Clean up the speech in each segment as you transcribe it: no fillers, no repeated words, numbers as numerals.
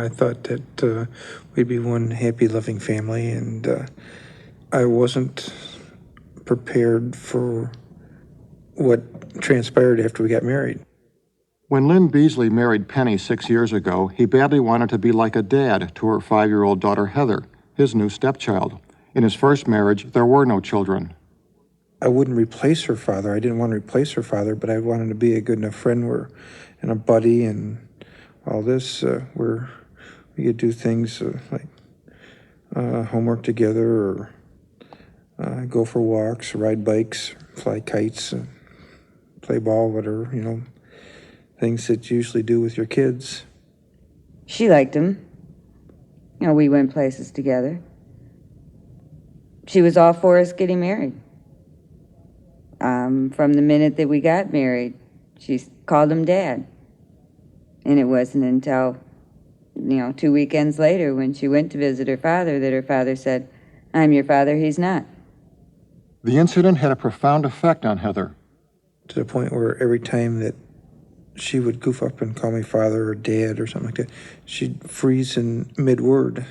I thought that we'd be one happy, loving family, and I wasn't prepared for what transpired after we got married. When Lynn Beasley married Penny 6 years ago, he badly wanted to be like a dad to her 5-year-old daughter Heather, his new stepchild. In his first marriage, there were no children. I wouldn't replace her father. I didn't want to replace her father, but I wanted to be a good enough friend and a buddy and all this where we could do things like homework together or go for walks, ride bikes, fly kites, play ball, whatever, things that you usually do with your kids. She liked him. We went places together. She was all for us getting married. From the minute that we got married, she called him Dad. And it wasn't until, 2 weekends later when she went to visit her father that her father said, "I'm your father, he's not." The incident had a profound effect on Heather. To the point where every time that she would goof up and call me father or dad or something like that, she'd freeze in mid-word.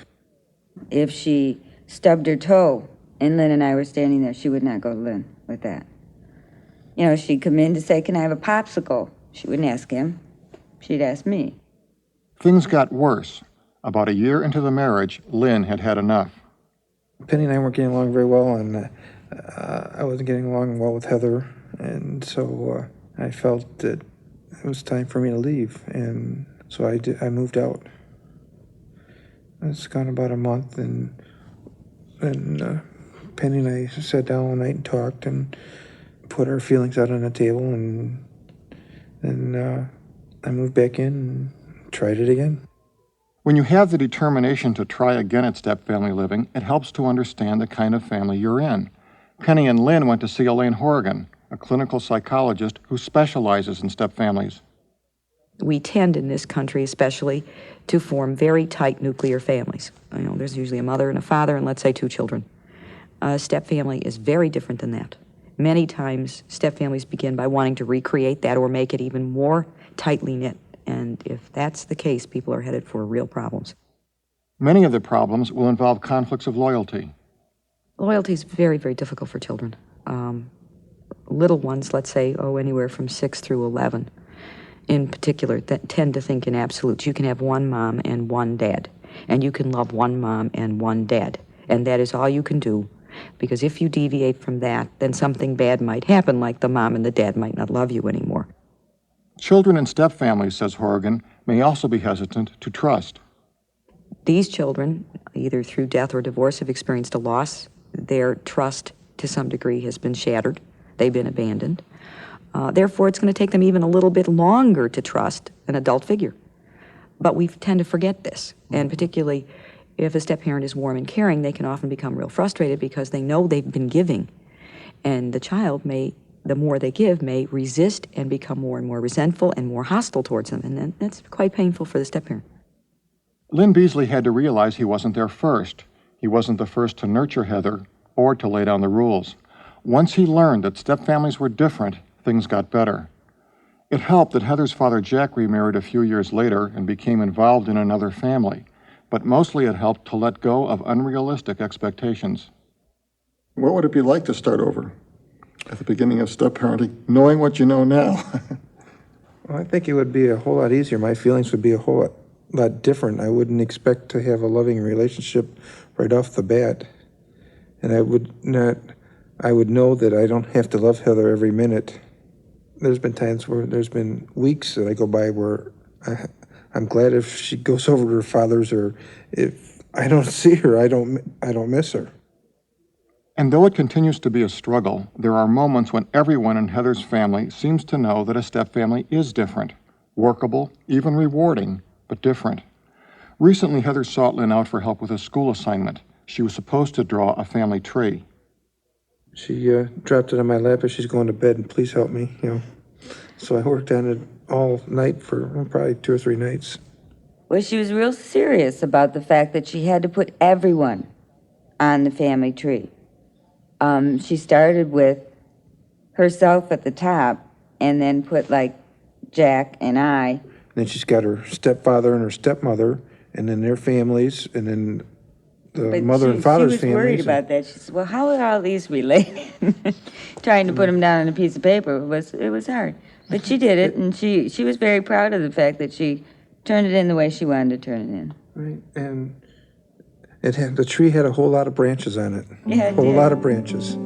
If she stubbed her toe and Lynn and I were standing there, she would not go to Lynn with that. She'd come in to say, "Can I have a popsicle?" She wouldn't ask him. She'd ask me. Things got worse. About a year into the marriage, Lynn had had enough. Penny and I weren't getting along very well, and I wasn't getting along well with Heather, and so I felt that it was time for me to leave, and so I moved out. It's gone about a month, and Penny and I sat down one night and talked and put our feelings out on the table, and then I moved back in and tried it again. When you have the determination to try again at step-family living, it helps to understand the kind of family you're in. Penny and Lynn went to see Elaine Horrigan, a clinical psychologist who specializes in step-families. We tend in this country especially to form very tight nuclear families. There's usually a mother and a father and let's say 2 children. A step-family is very different than that. Many times step-families begin by wanting to recreate that or make it even more tightly knit. And if that's the case, people are headed for real problems. Many of the problems will involve conflicts of loyalty. Loyalty is very, very difficult for children. Little ones, let's say, anywhere from 6 through 11, in particular, that tend to think in absolutes. You can have one mom and one dad, and you can love one mom and one dad, and that is all you can do, because if you deviate from that, then something bad might happen, like the mom and the dad might not love you anymore. Children in step-families, says Horrigan, may also be hesitant to trust. These children, either through death or divorce, have experienced a loss. Their trust, to some degree, has been shattered. They've been abandoned. Therefore, it's going to take them even a little bit longer to trust an adult figure. But we tend to forget this, and particularly if a step-parent is warm and caring, they can often become real frustrated because they know they've been giving, and the child may, the more they give, may resist and become more and more resentful and more hostile towards them, and then that's quite painful for the step-parent. Lynn Beasley had to realize he wasn't there first. He wasn't the first to nurture Heather or to lay down the rules. Once he learned that step-families were different, things got better. It helped that Heather's father Jack remarried a few years later and became involved in another family, but mostly it helped to let go of unrealistic expectations. What would it be like to start over at the beginning of step-parenting, knowing what you know now? Well, I think it would be a whole lot easier. My feelings would be a whole lot different. I wouldn't expect to have a loving relationship right off the bat. And I would know that I don't have to love Heather every minute. There's been times where there's been weeks that I go by where I'm glad if she goes over to her father's, or if I don't see her, I don't miss her. And though it continues to be a struggle, there are moments when everyone in Heather's family seems to know that a step-family is different, workable, even rewarding, but different. Recently, Heather sought Lynn out for help with a school assignment. She was supposed to draw a family tree. She dropped it on my lap as she's going to bed, and please help me, So I worked on it all night for probably 2 or 3 nights. Well, she was real serious about the fact that she had to put everyone on the family tree. She started with herself at the top and then put like Jack and I. Then she's got her stepfather and her stepmother, and then their families, and then the But mother and father's she was families. worried about that. She said, well, how are all these related? Trying to put them down on a piece of paper was hard. But she did it, and she was very proud of the fact that she turned it in the way she wanted to turn it in. Right, and the tree had a whole lot of branches on it. Yeah, it A whole did. lot of branches.